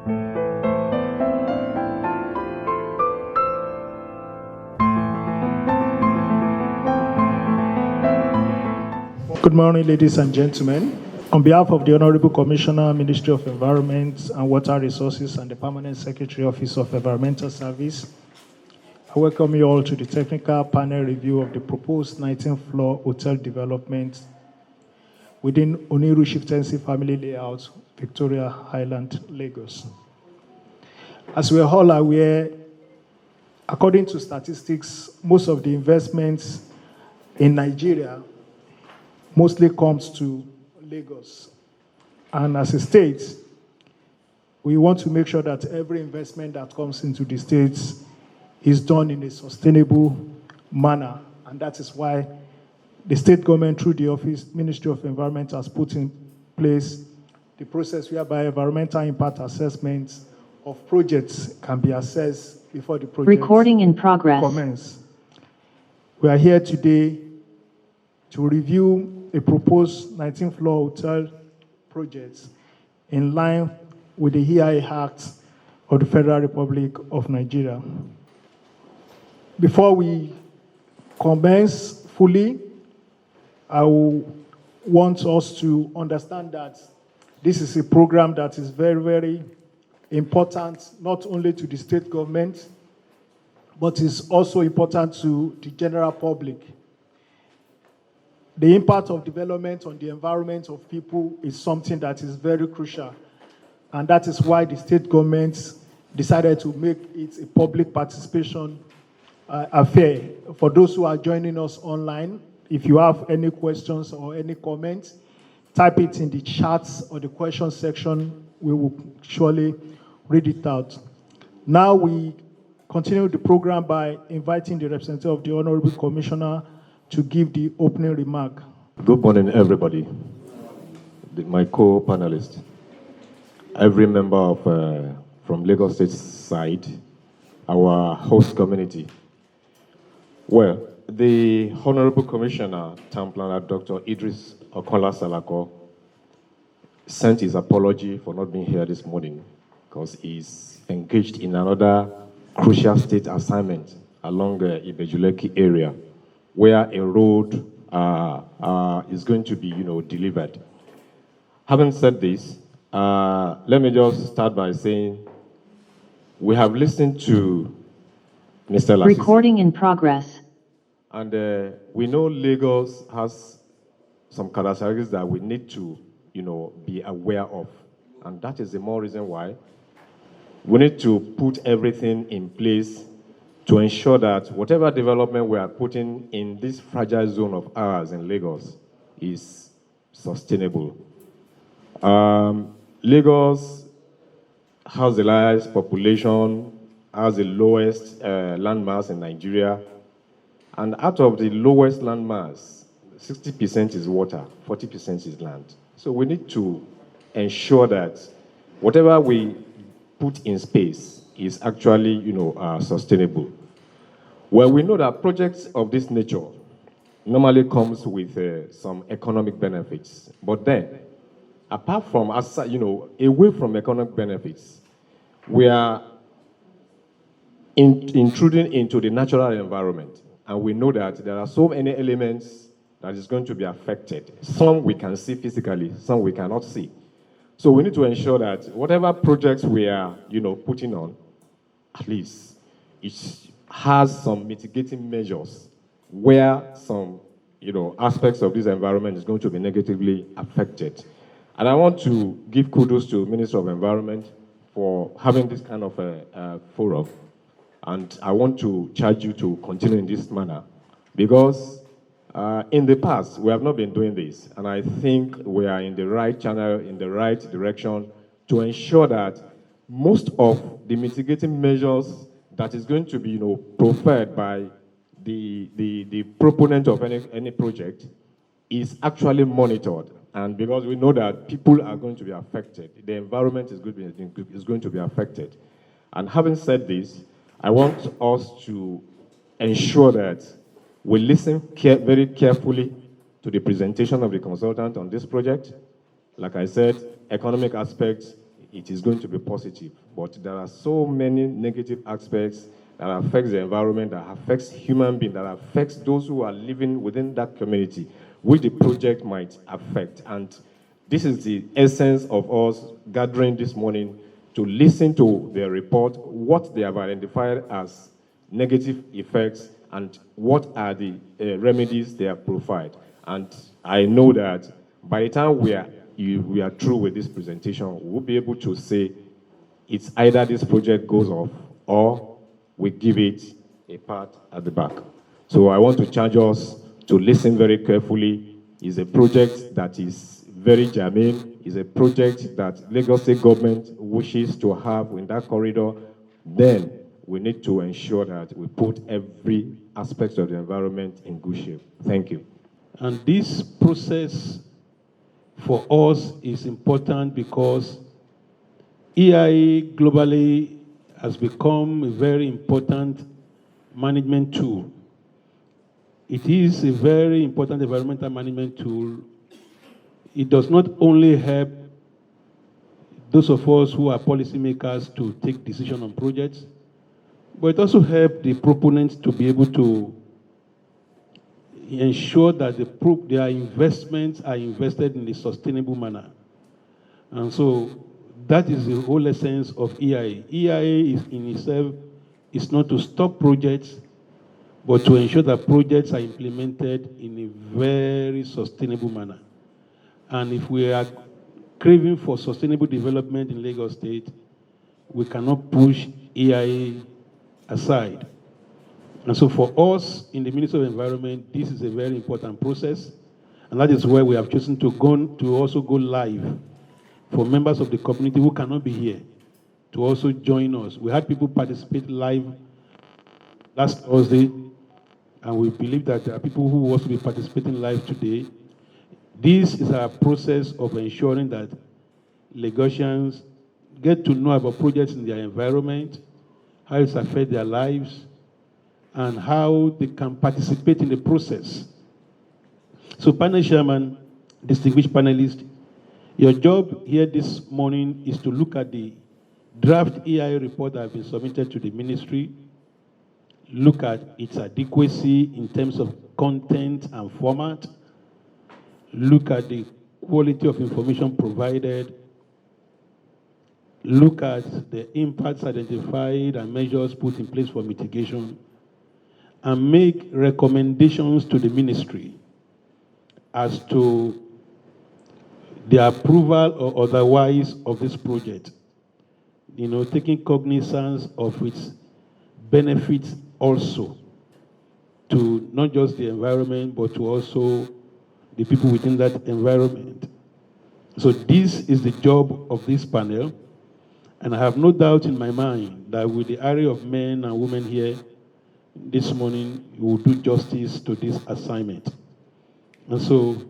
Good morning, ladies and gentlemen. On behalf of the Honorable Commissioner, Ministry of Environment and Water Resources, and the Permanent Secretary, Office of Environmental Service, I welcome you all to the technical panel review of the proposed 19th floor hotel development within Oniru Chieftaincy Family Layout, Victoria Island, Lagos. As we are all aware, according to statistics, most of the investments in Nigeria mostly comes to Lagos. And as a state, we want to make sure that every investment that comes into the states is done in a sustainable manner. And that is why the state government, through the office, Ministry of Environment, has put in place the process whereby environmental impact assessments of projects can be assessed before the project Recording in progress. commence. We are here today to review a proposed 19th floor hotel project in line with the EIA Act of the Federal Republic of Nigeria. Before we commence fully, I want us to understand that this is a program that is very, very important, not only to the state government, but is also important to the general public. The impact of development on the environment of people is something that is very crucial. And that is why the state government decided to make it a public participation affair. For those who are joining us online, if you have any questions or any comments, type it in the chats or the question section. We will surely read it out. Now we continue the program by inviting the representative of the Honorable Commissioner to give the opening remark. Good morning, everybody. My co-panelists, every member of from Lagos State side, our host community. Well, the Honorable Commissioner, Town Planner Dr. Idris Okola Salako, sent his apology for not being here this morning because he's engaged in another crucial state assignment along the Ibejuleki area, where a road is going to be, delivered. Having said this, let me just start by saying we have listened to Mr. Lasisi. Recording in progress. And we know Lagos has some characteristics that we need to, be aware of. And that is the more reason why we need to put everything in place to ensure that whatever development we are putting in this fragile zone of ours in Lagos is sustainable. Lagos has the largest population, has the lowest landmass in Nigeria, and out of the lowest landmass, 60% is water, 40% is land. So we need to ensure that whatever we put in space is actually, sustainable. Well, we know that projects of this nature normally comes with some economic benefits. But then, apart from, away from economic benefits, we are intruding into the natural environment. And we know that there are so many elements that is going to be affected. Some we can see physically, some we cannot see. So we need to ensure that whatever projects we are, putting on, at least it has some mitigating measures where some, aspects of this environment is going to be negatively affected. And I want to give kudos to Minister of Environment for having this kind of a forum. And I want to charge you to continue in this manner because in the past, we have not been doing this. And I think we are in the right channel, in the right direction to ensure that most of the mitigating measures that is going to be, preferred by the proponent of any project is actually monitored. And because we know that people are going to be affected, the environment is going to be affected. And having said this, I want us to ensure that we listen very carefully to the presentation of the consultant on this project. Like I said, economic aspects it is going to be positive. But there are so many negative aspects that affects the environment, that affects human beings, that affects those who are living within that community, which the project might affect. And this is the essence of us gathering this morning to listen to their report, what they have identified as negative effects, and what are the remedies they have provided. And I know that by the time we are through with this presentation, we'll be able to say it's either this project goes off or we give it a pat at the back. So I want to charge us to listen very carefully. It's a project that is very germane. It's a project that Lagos State government wishes to have in that corridor. Then we need to ensure that we put every aspect of the environment in good shape. Thank you. And this process for us is important because EIA globally has become a very important management tool. It is a very important environmental management tool. It does not only help those of us who are policymakers to take decisions on projects, but it also helps the proponents to be able to ensure that their investments are invested in a sustainable manner. And so that is the whole essence of EIA. EIA is in itself is not to stop projects, but to ensure that projects are implemented in a very sustainable manner. And if we are craving for sustainable development in Lagos State, we cannot push EIA aside. And so for us in the Ministry of Environment, this is a very important process. And that is why we have chosen to also go live for members of the community who cannot be here to also join us. We had people participate live last Thursday, and we believe that there are people who will also be participating live today. This is our process of ensuring that Lagosians get to know about projects in their environment, how it affects their lives, and how they can participate in the process. So, panel chairman, distinguished panelists, your job here this morning is to look at the draft EIA report that has been submitted to the ministry, look at its adequacy in terms of content and format, look at the quality of information provided, look at the impacts identified and measures put in place for mitigation, and make recommendations to the ministry as to the approval or otherwise of this project. You know, taking cognizance of its benefits also to not just the environment, but to also the people within that environment. So this is the job of this panel, and I have no doubt in my mind that with the array of men and women here this morning, you will do justice to this assignment. And so,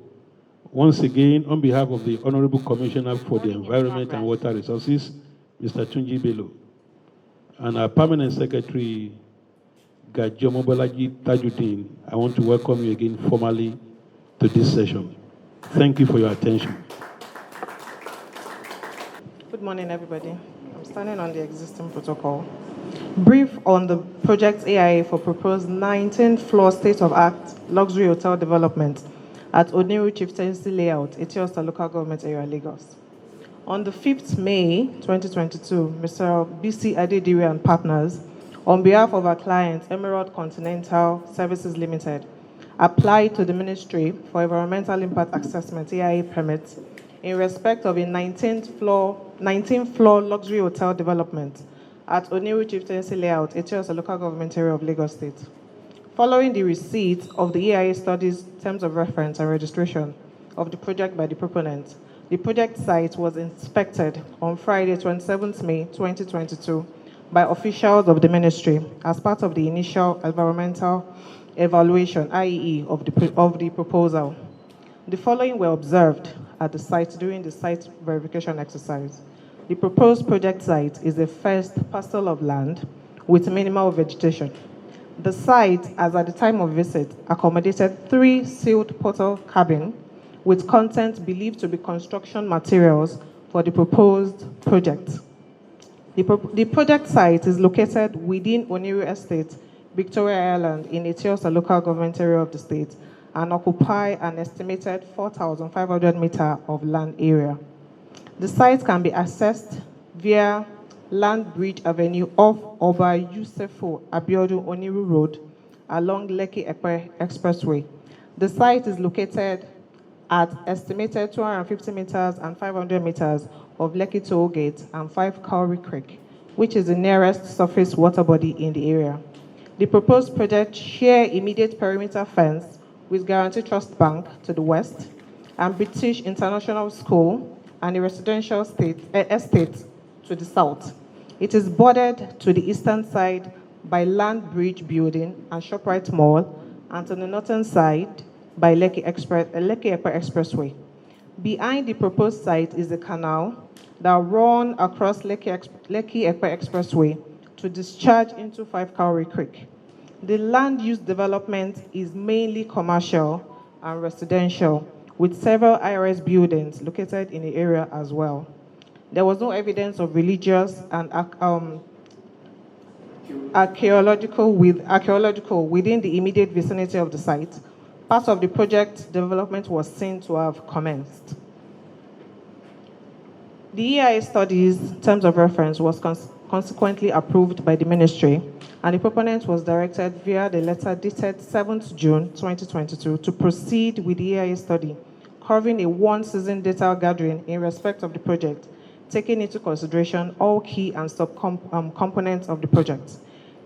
once again, on behalf of the Honorable Commissioner for the Environment and Water Resources, Mr. Tunji Bello, and our Permanent Secretary, Gajomo Bolaji Tajuddin, I want to welcome you again formally to this session. Thank you for your attention. Good morning, everybody. I'm standing on the existing protocol. Brief on the project AIA for proposed 19th floor state-of-art luxury hotel development at Oniru Chieftaincy Layout, Etiosta Local Government Area, Lagos. On the 5th May 2022, Mr. BC Adedire and partners, on behalf of our client, Emerald Continental Services Limited, applied to the Ministry for Environmental Impact Assessment AIA permits in respect of a 19th floor luxury hotel development at Oniru Chieftaincy Layout, Etiosa Local Government Area of Lagos State. Following the receipt of the EIA studies, terms of reference and registration of the project by the proponent, the project site was inspected on Friday, 27th May 2022 by officials of the ministry as part of the initial environmental evaluation, IEE, of the proposal. The following were observed at the site during the site verification exercise. The proposed project site is a first parcel of land with minimal vegetation. The site, as at the time of visit, accommodated 3 sealed portal cabins with content believed to be construction materials for the proposed project. The project site is located within Oniru Estate, Victoria Island, in Etiosa local government area of the state, and occupy an estimated 4,500 meters of land area. The site can be accessed via Land Bridge Avenue off Oba Yusufo Abiodun Oniru Road along Lekki Ekpe Expressway. The site is located at estimated 250 meters and 500 meters of Lekki Toll Gate and 5 Cowrie Creek, which is the nearest surface water body in the area. The proposed project share immediate perimeter fence with Guarantee Trust Bank to the west and British International School and a residential estate to the south. It is bordered to the eastern side by Land Bridge Building and ShopRite Mall, and to the northern side by Lekki Ekpe Expressway. Behind the proposed site is a canal that runs across Lekki Ekpe Expressway to discharge into 5 Cowrie Creek. The land use development is mainly commercial and residential, with several IRS buildings located in the area as well. There was no evidence of religious and archaeological within the immediate vicinity of the site. Part of the project development was seen to have commenced. The EIA study's terms of reference was consequently approved by the ministry, and the proponent was directed via the letter dated 7th June 2022 to proceed with the EIA study, covering a one-season data gathering in respect of the project, taking into consideration all key and components of the project.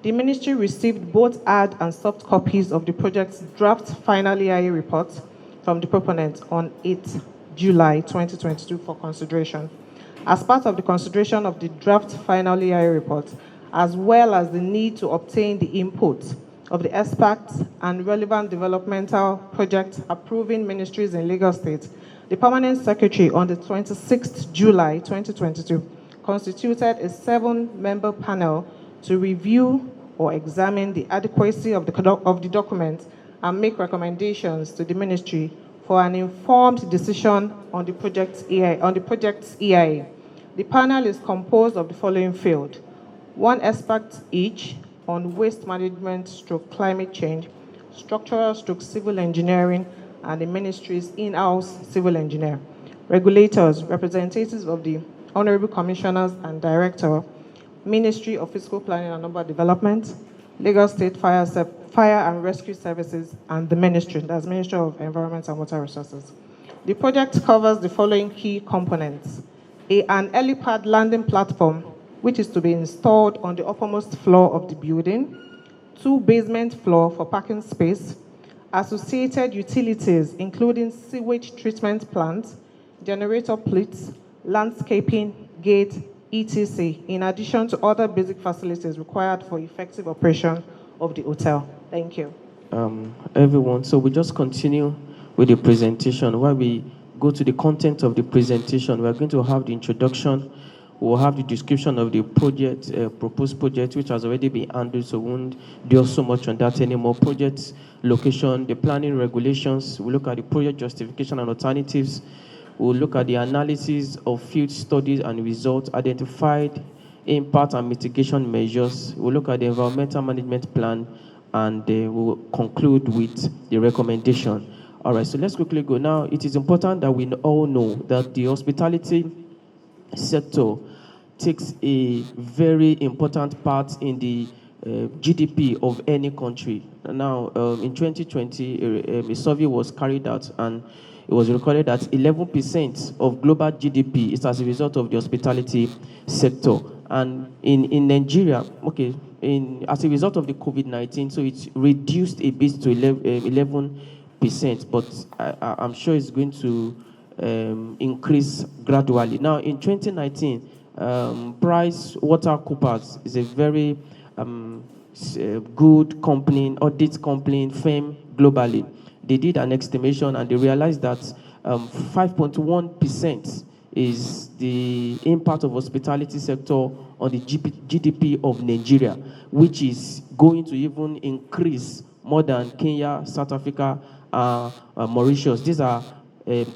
The ministry received both hard and soft copies of the project's draft final EIA report from the proponent on 8th July 2022 for consideration. As part of the consideration of the draft final EIA report, as well as the need to obtain the input of the experts and relevant developmental project approving ministries in Lagos State, the Permanent Secretary on the 26th July 2022 constituted a 7-member panel to review or examine the adequacy of the document and make recommendations to the ministry for an informed decision on the project's EIA. The panel is composed of the following field: 1 expert each on waste management / climate change, structural / civil engineering, and the ministry's in-house civil engineer, regulators, representatives of the Honorable Commissioners and Director, Ministry of Fiscal Planning and Urban Development, Lagos State Fire and Rescue Services, and the ministry, that's Ministry of Environment and Water Resources. The project covers the following key components: an helipad landing platform, which is to be installed on the uppermost floor of the building, 2 basement floor for parking space, associated utilities, including sewage treatment plants, generator plates, landscaping, gate, etc., in addition to other basic facilities required for effective operation of the hotel. Thank you. Everyone, so we just continue with the presentation. While we go to the content of the presentation, we're going to have the introduction. We'll have the description of the project, proposed project, which has already been handled, so we won't dwell so much on that anymore. Project location, the planning regulations. We'll look at the project justification and alternatives. We'll look at the analysis of field studies and results, identified impact and mitigation measures. We'll look at the environmental management plan, and we'll conclude with the recommendation. All right, so let's quickly go. Now, it is important that we all know that the hospitality sector takes a very important part in the GDP of any country. Now, in 2020, a survey was carried out, and it was recorded that 11% of global GDP is as a result of the hospitality sector. And in Nigeria, as a result of the COVID-19, so it's reduced a bit to 11%, but I'm sure it's going to increase gradually. Now, in 2019, PricewaterhouseCoopers is a very good company, audit company, firm globally. They did an estimation, and they realized that 5.1% is the impact of hospitality sector on the GDP of Nigeria, which is going to even increase more than Kenya, South Africa, Mauritius. These are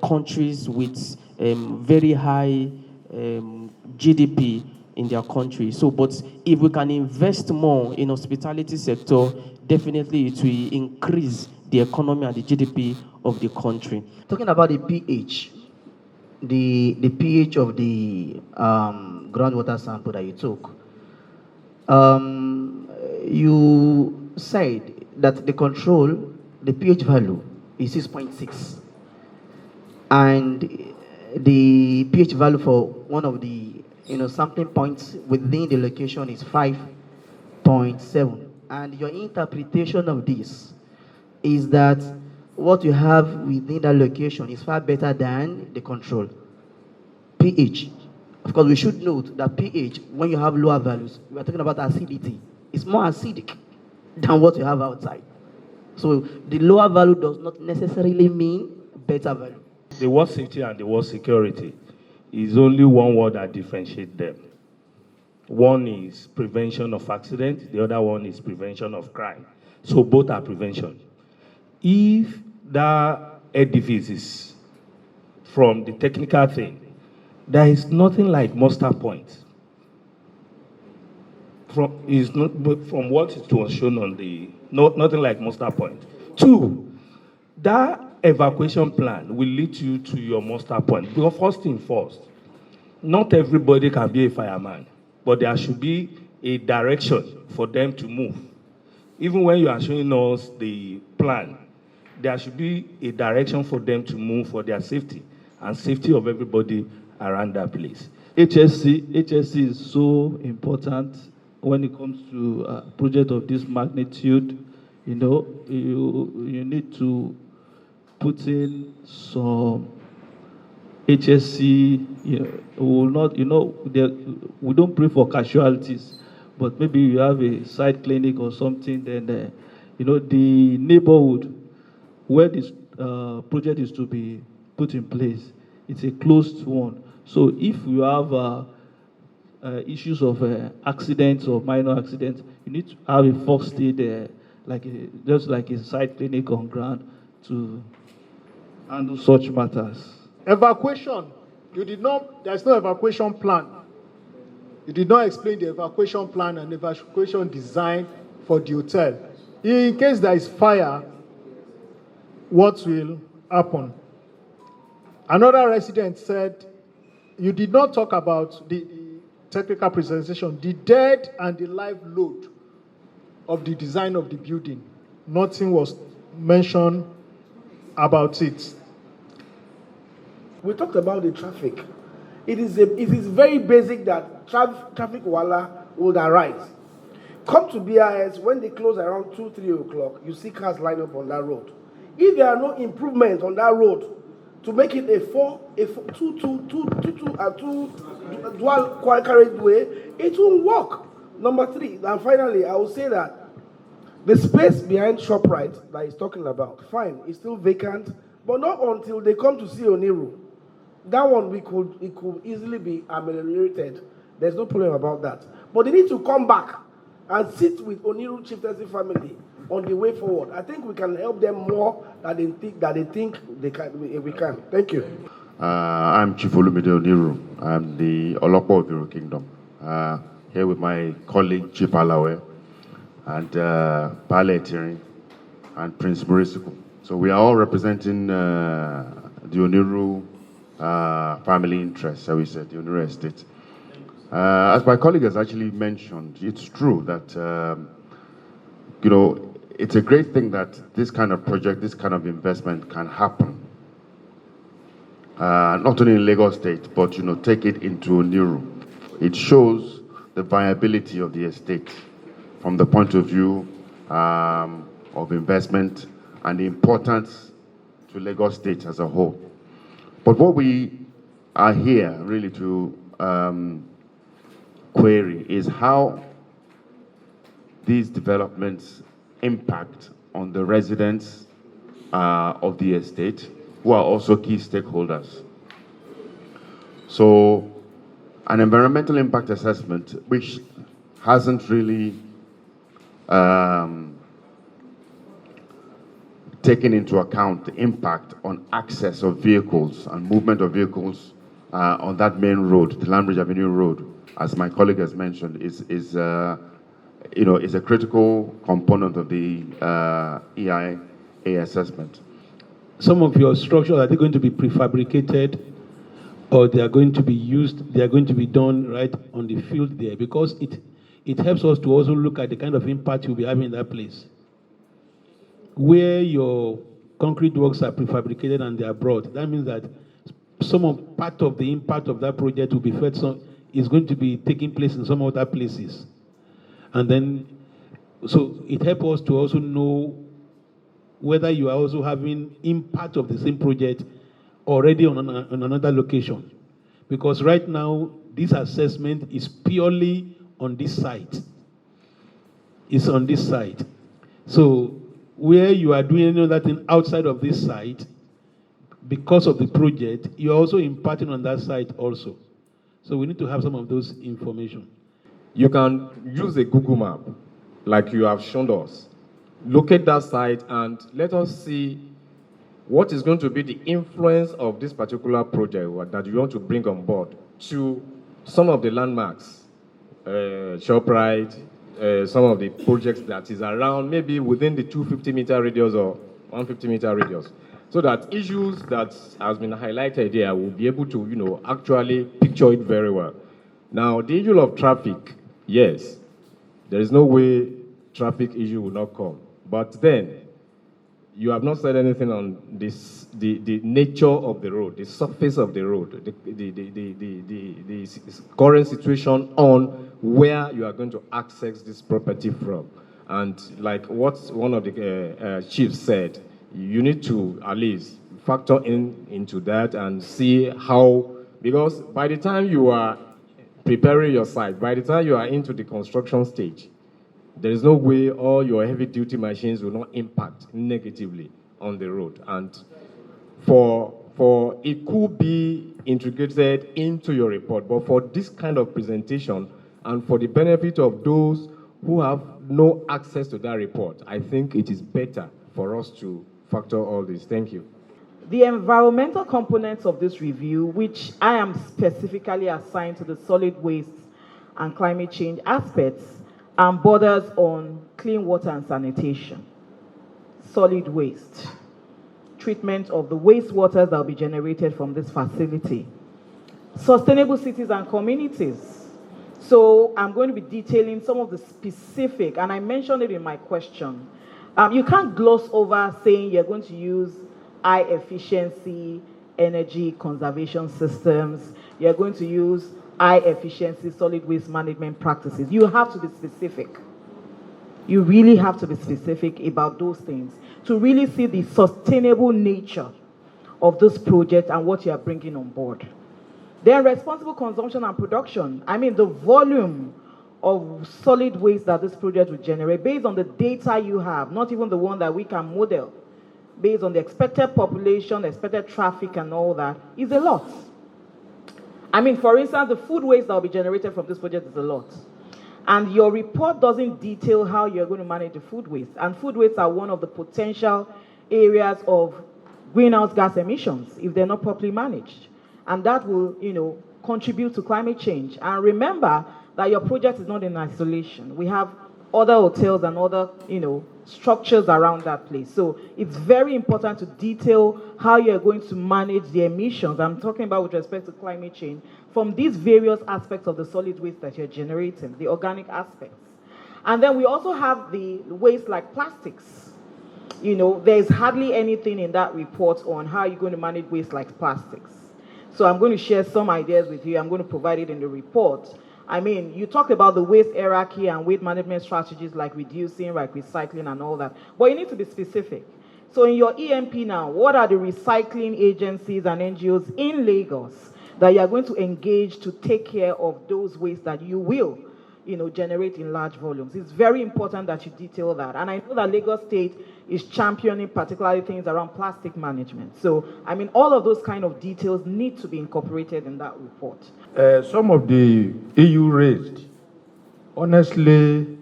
countries with very high GDP in their country. So, but if we can invest more in hospitality sector, definitely it will increase the economy and the GDP of the country. Talking about the pH, the pH of the groundwater sample that you took, you said that the pH value is 6.6, and the pH value for one of the sampling points within the location is 5.7, and your interpretation of this is that what you have within that location is far better than the control pH. Of course, we should note that pH, when you have lower values, we are talking about acidity. It's more acidic than what you have outside. So the lower value does not necessarily mean better value. The word safety and the word security is only one word that differentiates them. One is prevention of accident, the other one is prevention of crime. So both are prevention. If that edifice is from the technical thing, there is nothing like muster point. From what it was shown on the, nothing like muster point. Two, that evacuation plan will lead you to your muster point. Because first thing first, not everybody can be a fireman, but there should be a direction for them to move. Even when you are showing us the plan, there should be a direction for them to move for their safety and safety of everybody around that place. HSC is so important when it comes to a project of this magnitude. You need to put in some HSC. We don't pray for casualties, but maybe you have a site clinic or something, then the neighborhood where this project is to be put in place, it's a closed one. So if you have issues of accidents or minor accidents, you need to have a first aid, just like a site clinic on ground to handle such matters. Evacuation. There's no evacuation plan. You did not explain the evacuation plan and evacuation design for the hotel. In case there is fire, what will happen? Another resident said, you did not talk about the technical presentation, the dead and the live load of the design of the building. Nothing was mentioned about it. We talked about the traffic. It is very basic that traffic wala would arise. Come to BIS, when they close around 2, 3 o'clock, you see cars line up on that road. If there are no improvements on that road to make it a dual carriageway, it won't work. Number 3, and finally, I will say that the space behind ShopRite that he's talking about, fine, it's still vacant, but not until they come to see Oniru. That one it could easily be ameliorated. There's no problem about that. But they need to come back and sit with Oniru chieftaincy family on the way forward. I think we can help them more than they think we can. Thank you. I'm Chief Olumide Oniru. I'm the Olopo of Iro Kingdom. Here with my colleague Chief Alawe and Pale Etirin and Prince Morisiku. So we are all representing the Oniru family interests, how we said, the Oniru estate. As my colleague has actually mentioned, it's true that it's a great thing that this kind of project, this kind of investment can happen. Not only in Lagos State, but take it into Oniru. It shows the viability of the estate from the point of view of investment and the importance to Lagos State as a whole. But what we are here really to query is how these developments impact on the residents of the estate, who are also key stakeholders. So an environmental impact assessment, which hasn't really taken into account the impact on access of vehicles and movement of vehicles on that main road, the Lambridge Avenue Road, as my colleague has mentioned, is a critical component of the EIA assessment. Some of your structures, are they going to be prefabricated, or they are going to be used, they are going to be done right on the field there? Because it helps us to also look at the kind of impact you'll be having in that place. Where your concrete works are prefabricated and they are brought, that means that part of the impact of that project will be felt, is going to be taking place in some other places. And then, so it helps us to also know whether you are also having impact of the same project already on another location. Because right now, this assessment is purely on this site. It's on this site. So where you are doing any other thing outside of this site, because of the project, you're also impacting on that site also. So we need to have some of those information. You can use a Google map, like you have shown us. Locate that site and let us see what is going to be the influence of this particular project that you want to bring on board to some of the landmarks, ShopRite, some of the projects that is around, maybe within the 250-meter radius or 150-meter radius, so that issues that has been highlighted here will be able to, actually picture it very well. Now, the issue of traffic, yes, there is no way traffic issue will not come. But then, you have not said anything on this, the nature of the road, the surface of the road, the current situation on where you are going to access this property from. And like what one of the chiefs said, you need to at least factor into that and see how, because by the time you are preparing your site, by the time you are into the construction stage, there is no way all your heavy-duty machines will not impact negatively on the road. And for it could be integrated into your report, but for this kind of presentation and for the benefit of those who have no access to that report, I think it is better for us to factor all this. Thank you. The environmental components of this review, which I am specifically assigned to the solid waste and climate change aspects, and borders on clean water and sanitation, solid waste, treatment of the wastewaters that will be generated from this facility, sustainable cities and communities. So I'm going to be detailing some of the specific, and I mentioned it in my question. You can't gloss over saying you're going to use high efficiency energy conservation systems, you're going to use high efficiency solid waste management practices. You have to be specific. You really have to be specific about those things to really see the sustainable nature of this project and what you are bringing on board. Then responsible consumption and production. I mean, the volume of solid waste that this project will generate based on the data you have, not even the one that we can model, based on the expected population, expected traffic and all that, is a lot. I mean, for instance, the food waste that will be generated from this project is a lot. And your report doesn't detail how you're going to manage the food waste. And food wastes are one of the potential areas of greenhouse gas emissions if they're not properly managed. And that will, contribute to climate change. And remember that your project is not in isolation. We have other hotels and other, structures around that place. So it's very important to detail how you're going to manage the emissions. I'm talking about with respect to climate change from these various aspects of the solid waste that you're generating, the organic aspects. And then we also have the waste like plastics. There's hardly anything in that report on how you're going to manage waste like plastics. So I'm going to share some ideas with you. I'm going to provide it in the report. I mean, you talked about the waste hierarchy and waste management strategies like reducing, like recycling and all that. But you need to be specific. So in your EMP now, what are the recycling agencies and NGOs in Lagos that you are going to engage to take care of those wastes that you will, generate in large volumes? It's very important that you detail that. And I know that Lagos State is championing particularly things around plastic management. So, I mean, all of those kind of details need to be incorporated in that report. Some of the EU raised, honestly,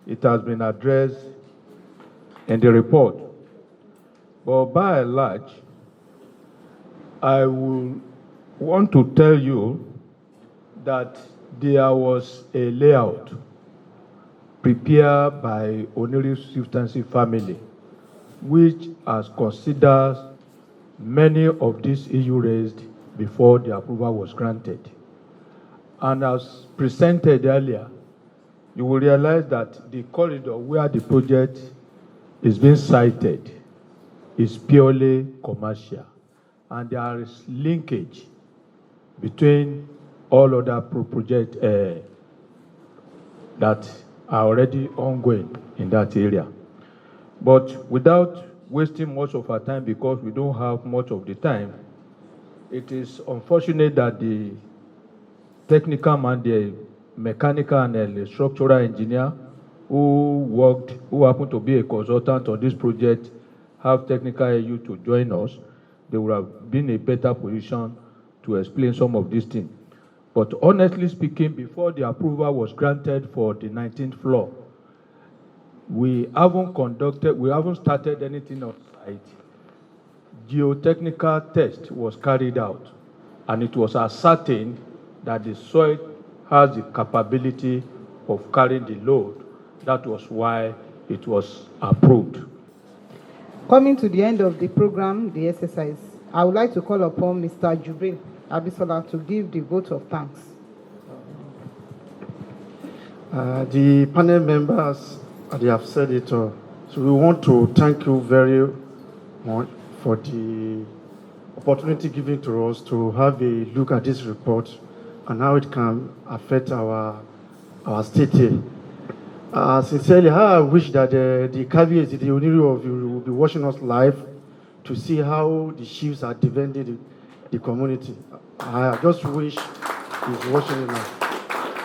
it has been addressed in the report. But by and large, I will want to tell you that there was a layout prepared by Oniri Chieftaincy family, which has considered many of these issues raised before the approval was granted. And as presented earlier, you will realize that the corridor where the project is being sited is purely commercial, and there is linkage between all other projects that are already ongoing in that area. But without wasting much of our time, because we don't have much of the time, it is unfortunate that the technical man, the mechanical and the structural engineer who happened to be a consultant on this project, have technical AU to join us. They would have been in a better position to explain some of these things. But honestly speaking, before the approval was granted for the 19th floor, we haven't started anything on site. Geotechnical test was carried out, and it was ascertained that the soil has the capability of carrying the load. That was why it was approved. Coming to the end of the program, the exercise, I would like to call upon Mr. Jubril Abisola to give the vote of thanks. The panel members, they have said it all. So we want to thank you very much for the opportunity given to us to have a look at this report and how it can affect our state here. Sincerely, I wish that the caveats, the Oniri of you will be watching us live to see how the chiefs are defending the community. I just wish he's watching it now.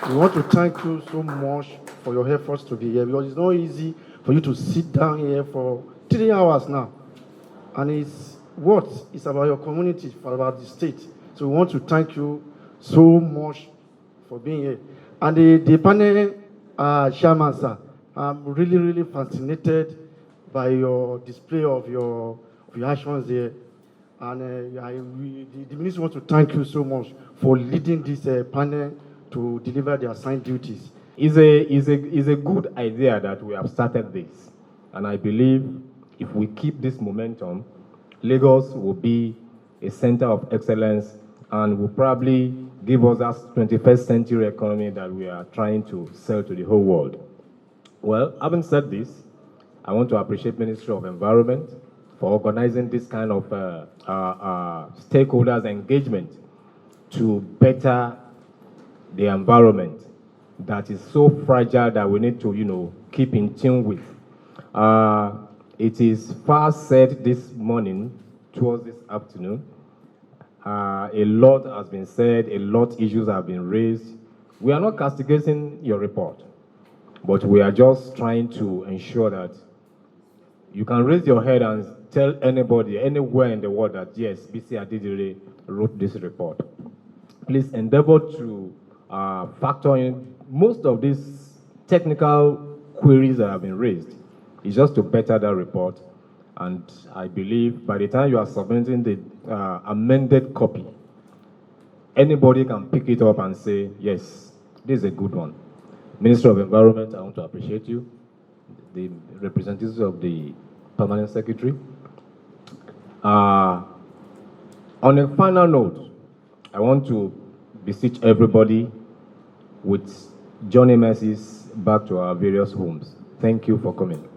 We want to thank you so much for your efforts to be here, because it's not easy for you to sit down here for 3 hours now. And it's about your community, it's about the state. So we want to thank you so much for being here. And the panel chairman, sir, I'm really, really fascinated by your display of your actions here. And the minister wants to thank you so much for leading this panel to deliver their assigned duties. It's a good idea that we have started this. And I believe if we keep this momentum, Lagos will be a center of excellence and will probably give us that 21st century economy that we are trying to sell to the whole world. Well, having said this, I want to appreciate Ministry of Environment for organizing this kind of stakeholders engagement to better the environment that is so fragile that we need to, keep in tune with. It is far said this morning, towards this afternoon. A lot has been said, a lot of issues have been raised. We are not castigating your report, but we are just trying to ensure that you can raise your head and tell anybody, anywhere in the world that, yes, BC Adidire wrote this report. Please endeavor to factor in most of these technical queries that have been raised. It's just to better that report. And I believe by the time you are submitting the amended copy, anybody can pick it up and say, yes, this is a good one. Minister of Environment, I want to appreciate you. The representatives of the Permanent Secretary. On a final note, I want to beseech everybody with journey mercies back to our various homes. Thank you for coming.